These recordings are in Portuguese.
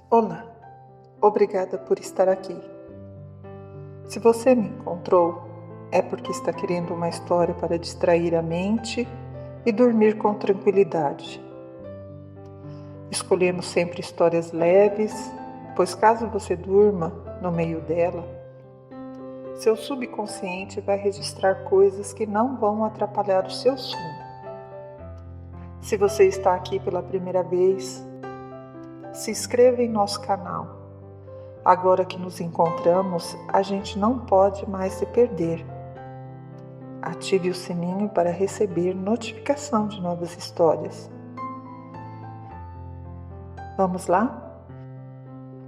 Olá, obrigada por estar aqui. Se você me encontrou, é porque está querendo uma história para distrair a mente e dormir com tranquilidade. Escolhemos sempre histórias leves, pois caso você durma no meio dela, seu subconsciente vai registrar coisas que não vão atrapalhar o seu sono. Se você está aqui pela primeira vez, se inscreva em nosso canal. Agora que nos encontramos, a gente não pode mais se perder. Ative o sininho para receber notificação de novas histórias. Vamos lá?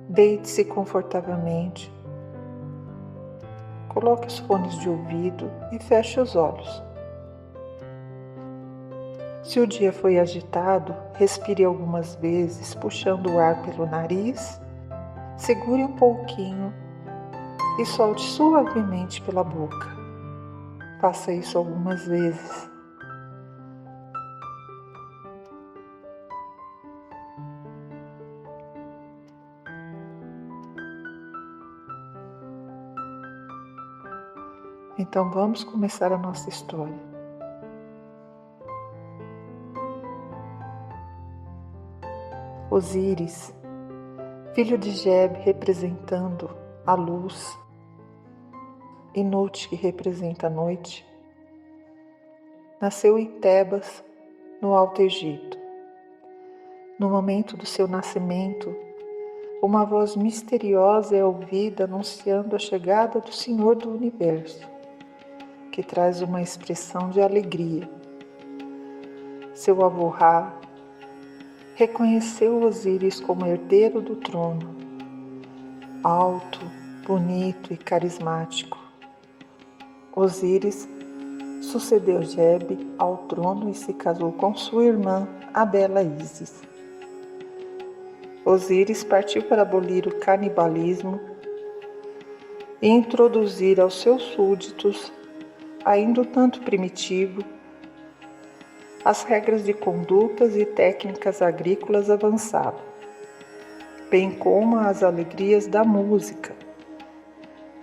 Deite-se confortavelmente. Coloque os fones de ouvido e feche os olhos. Se o dia foi agitado, respire algumas vezes, puxando o ar pelo nariz. Segure um pouquinho e solte suavemente pela boca. Faça isso algumas vezes. Então vamos começar a nossa história. Osíris, filho de Geb, representando a luz, e Nut, que representa a noite, nasceu em Tebas, no Alto Egito. No momento do seu nascimento, uma voz misteriosa é ouvida anunciando a chegada do Senhor do Universo, que traz uma expressão de alegria. Seu avô Ra reconheceu Osíris como herdeiro do trono, alto, bonito e carismático. Osíris sucedeu Geb ao trono e se casou com sua irmã, a bela Ísis. Osíris partiu para abolir o canibalismo e introduzir aos seus súditos, ainda um tanto primitivo, as regras de condutas e técnicas agrícolas avançadas, bem como as alegrias da música.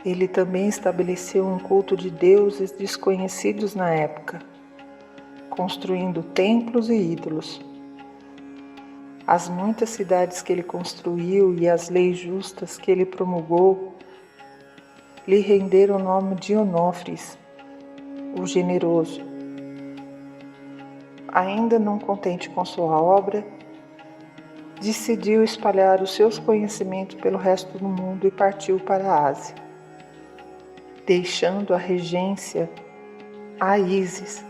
Ele também estabeleceu um culto de deuses desconhecidos na época, construindo templos e ídolos. As muitas cidades que ele construiu e as leis justas que ele promulgou lhe renderam o nome de Onofres, o generoso. Ainda não contente com sua obra, decidiu espalhar os seus conhecimentos pelo resto do mundo e partiu para a Ásia, deixando a regência a Ísis,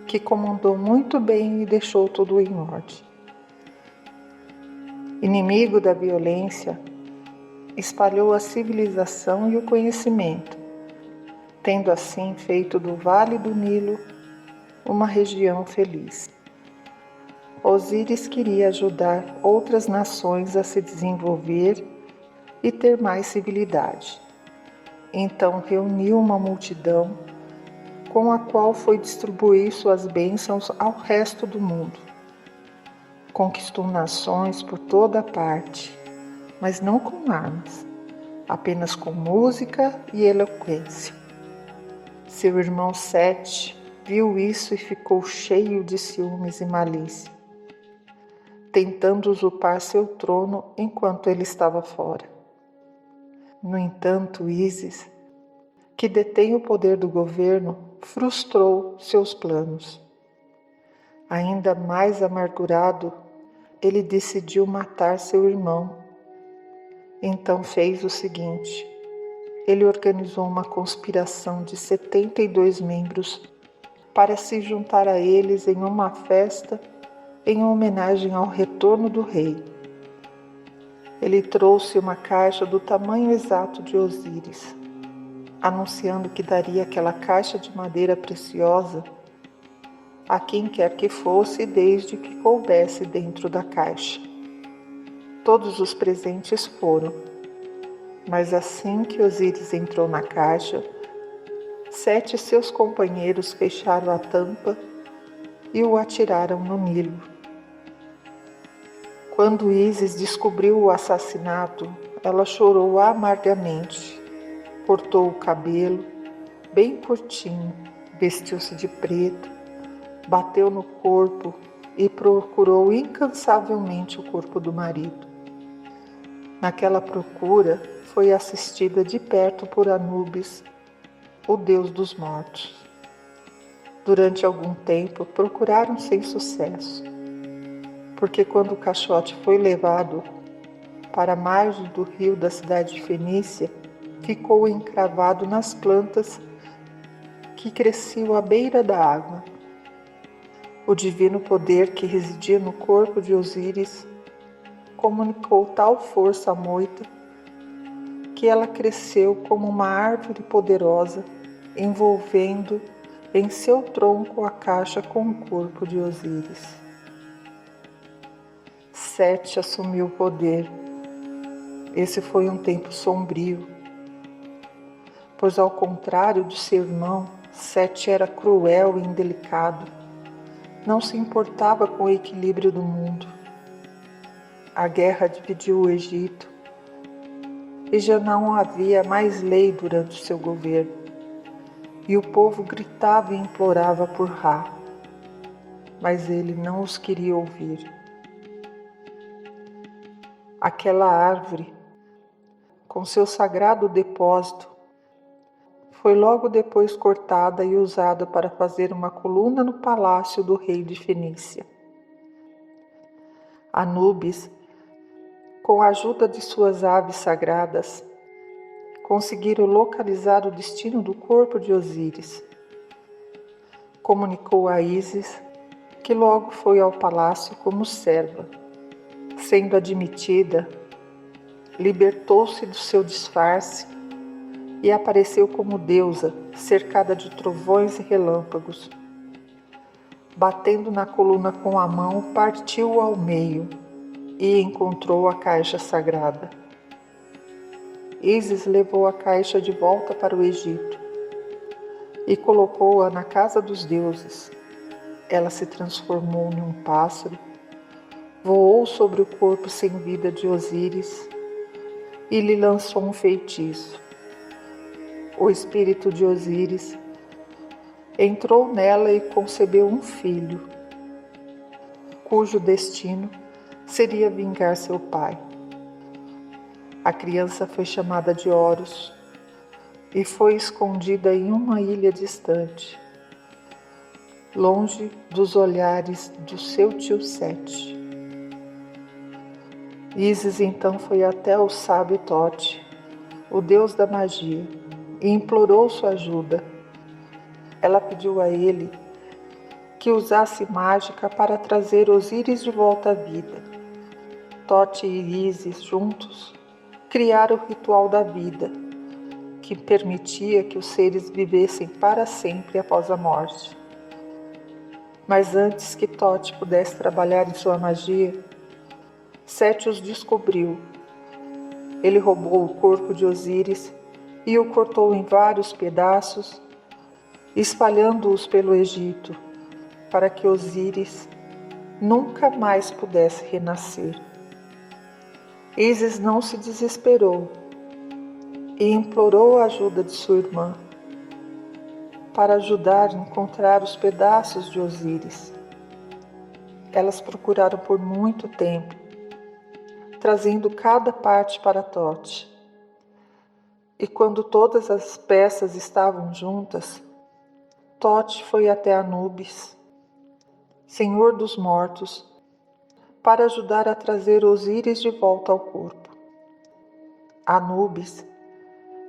que comandou muito bem e deixou tudo em ordem. Inimigo da violência, espalhou a civilização e o conhecimento, tendo assim feito do Vale do Nilo uma região feliz. Osíris queria ajudar outras nações a se desenvolver e ter mais civilidade. Então reuniu uma multidão com a qual foi distribuir suas bênçãos ao resto do mundo. Conquistou nações por toda parte, mas não com armas, apenas com música e eloquência. Seu irmão Sete viu isso e ficou cheio de ciúmes e malícia, tentando usurpar seu trono enquanto ele estava fora. No entanto, Ísis, que detém o poder do governo, frustrou seus planos. Ainda mais amargurado, ele decidiu matar seu irmão. Então fez o seguinte: ele organizou uma conspiração de 72 membros para se juntar a eles em uma festa em homenagem ao retorno do rei. Ele trouxe uma caixa do tamanho exato de Osíris, anunciando que daria aquela caixa de madeira preciosa a quem quer que fosse, desde que coubesse dentro da caixa. Todos os presentes foram, mas assim que Osíris entrou na caixa, Sete seus companheiros fecharam a tampa e o atiraram no Nilo. Quando Ísis descobriu o assassinato, ela chorou amargamente, cortou o cabelo, bem curtinho, vestiu-se de preto, bateu no corpo e procurou incansavelmente o corpo do marido. Naquela procura, foi assistida de perto por Anubis, o deus dos mortos. Durante algum tempo, procuraram sem sucesso, porque quando o caixote foi levado para a margem do rio da cidade de Fenícia, ficou encravado nas plantas que cresciam à beira da água. O divino poder que residia no corpo de Osíris comunicou tal força à moita que ela cresceu como uma árvore poderosa, envolvendo em seu tronco a caixa com o corpo de Osíris. Sete assumiu o poder. Esse foi um tempo sombrio, pois ao contrário de seu irmão, Sete era cruel e indelicado. Não se importava com o equilíbrio do mundo. A guerra dividiu o Egito e já não havia mais lei durante o seu governo, e o povo gritava e implorava por Ra, mas ele não os queria ouvir. Aquela árvore, com seu sagrado depósito, foi logo depois cortada e usada para fazer uma coluna no palácio do rei de Fenícia. Anubis, com a ajuda de suas aves sagradas, conseguiram localizar o destino do corpo de Osíris. Comunicou a Ísis, que logo foi ao palácio como serva. Sendo admitida, libertou-se do seu disfarce e apareceu como deusa, cercada de trovões e relâmpagos. Batendo na coluna com a mão, partiu-o ao meio e encontrou a caixa sagrada. Ísis levou a caixa de volta para o Egito e colocou-a na casa dos deuses. Ela se transformou num pássaro, voou sobre o corpo sem vida de Osíris e lhe lançou um feitiço. O espírito de Osíris entrou nela e concebeu um filho, cujo destino seria vingar seu pai. A criança foi chamada de Horus e foi escondida em uma ilha distante, longe dos olhares do seu tio Sete. Ísis então foi até o sábio Tote, o deus da magia, e implorou sua ajuda. Ela pediu a ele que usasse mágica para trazer Osíris de volta à vida. Tote e Ísis juntos criaram o ritual da vida, que permitia que os seres vivessem para sempre após a morte. Mas antes que Tote pudesse trabalhar em sua magia, Sete os descobriu. Ele roubou o corpo de Osíris e o cortou em vários pedaços, espalhando-os pelo Egito, para que Osíris nunca mais pudesse renascer. Ísis não se desesperou e implorou a ajuda de sua irmã para ajudar a encontrar os pedaços de Osíris. Elas procuraram por muito tempo, trazendo cada parte para Tote. E quando todas as peças estavam juntas, Tote foi até Anubis, senhor dos mortos, para ajudar a trazer Osíris de volta ao corpo. Anubis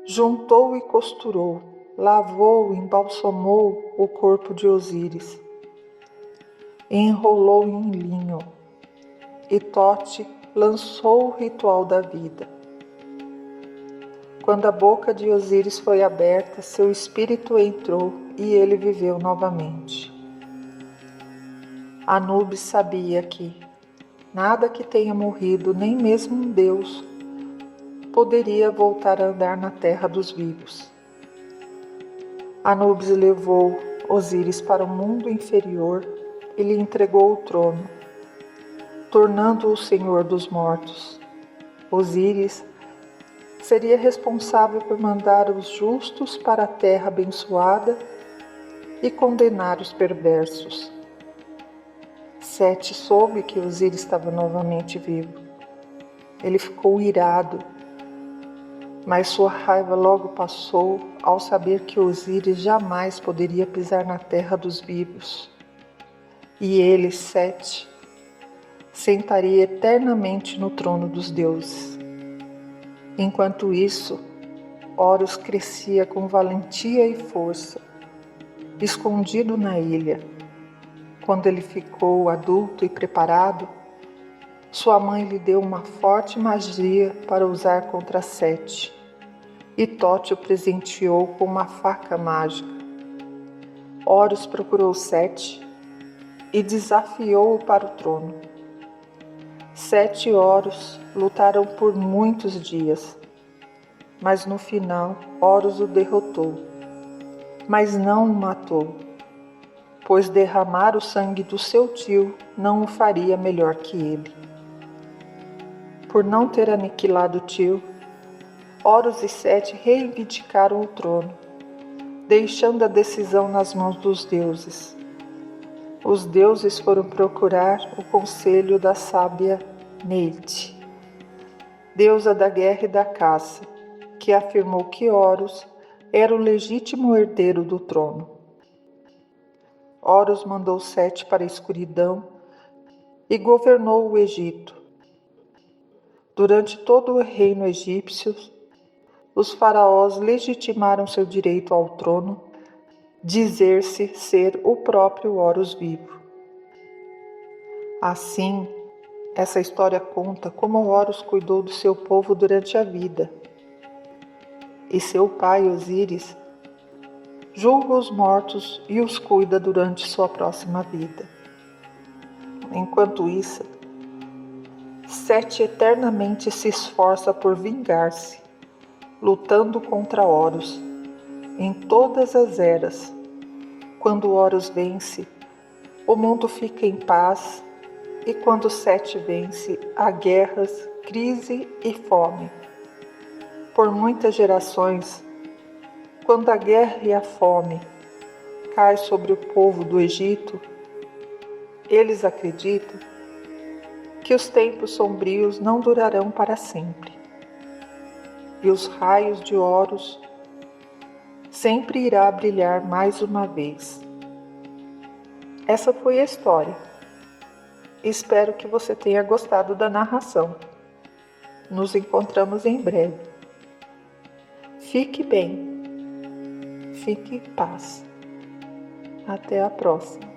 juntou e costurou, lavou e embalsamou o corpo de Osíris, enrolou em linho, e Tote lançou o ritual da vida. Quando a boca de Osíris foi aberta, seu espírito entrou e ele viveu novamente. Anubis sabia que nada que tenha morrido, nem mesmo um deus, poderia voltar a andar na terra dos vivos. Anubis levou Osíris para o mundo inferior e lhe entregou o trono. tornando-o senhor dos mortos. Osíris seria responsável por mandar os justos para a terra abençoada e condenar os perversos. Sete soube que Osíris estava novamente vivo. Ele ficou irado, mas sua raiva logo passou ao saber que Osíris jamais poderia pisar na terra dos vivos. E ele, Sete, sentaria eternamente no trono dos deuses. Enquanto isso, Horus crescia com valentia e força, escondido na ilha. Quando ele ficou adulto e preparado, sua mãe lhe deu uma forte magia para usar contra Sete, e Thoth o presenteou com uma faca mágica. Horus procurou Sete e desafiou-o para o trono. Sete e Horus lutaram por muitos dias, mas no final Horus o derrotou, mas não o matou, pois derramar o sangue do seu tio não o faria melhor que ele. Por não ter aniquilado o tio, Horus e Sete reivindicaram o trono, deixando a decisão nas mãos dos deuses. Os deuses foram procurar o conselho da sábia Neith, deusa da guerra e da caça, que afirmou que Horus era o legítimo herdeiro do trono. Horus mandou Sete para a escuridão e governou o Egito. Durante todo o reino egípcio, os faraós legitimaram seu direito ao trono, dizer-se ser o próprio Horus vivo. Assim, essa história conta como Horus cuidou do seu povo durante a vida, e seu pai, Osíris, julga os mortos e os cuida durante sua próxima vida. Enquanto isso, Sete eternamente se esforça por vingar-se, lutando contra Horus em todas as eras. Quando Horus vence, o mundo fica em paz, e quando Sete vence, há guerras, crise e fome. Por muitas gerações, quando a guerra e a fome caem sobre o povo do Egito, eles acreditam que os tempos sombrios não durarão para sempre, e os raios de Horus sempre irá brilhar mais uma vez. Essa foi a história. Espero que você tenha gostado da narração. Nos encontramos em breve. Fique bem. Fique em paz. Até a próxima.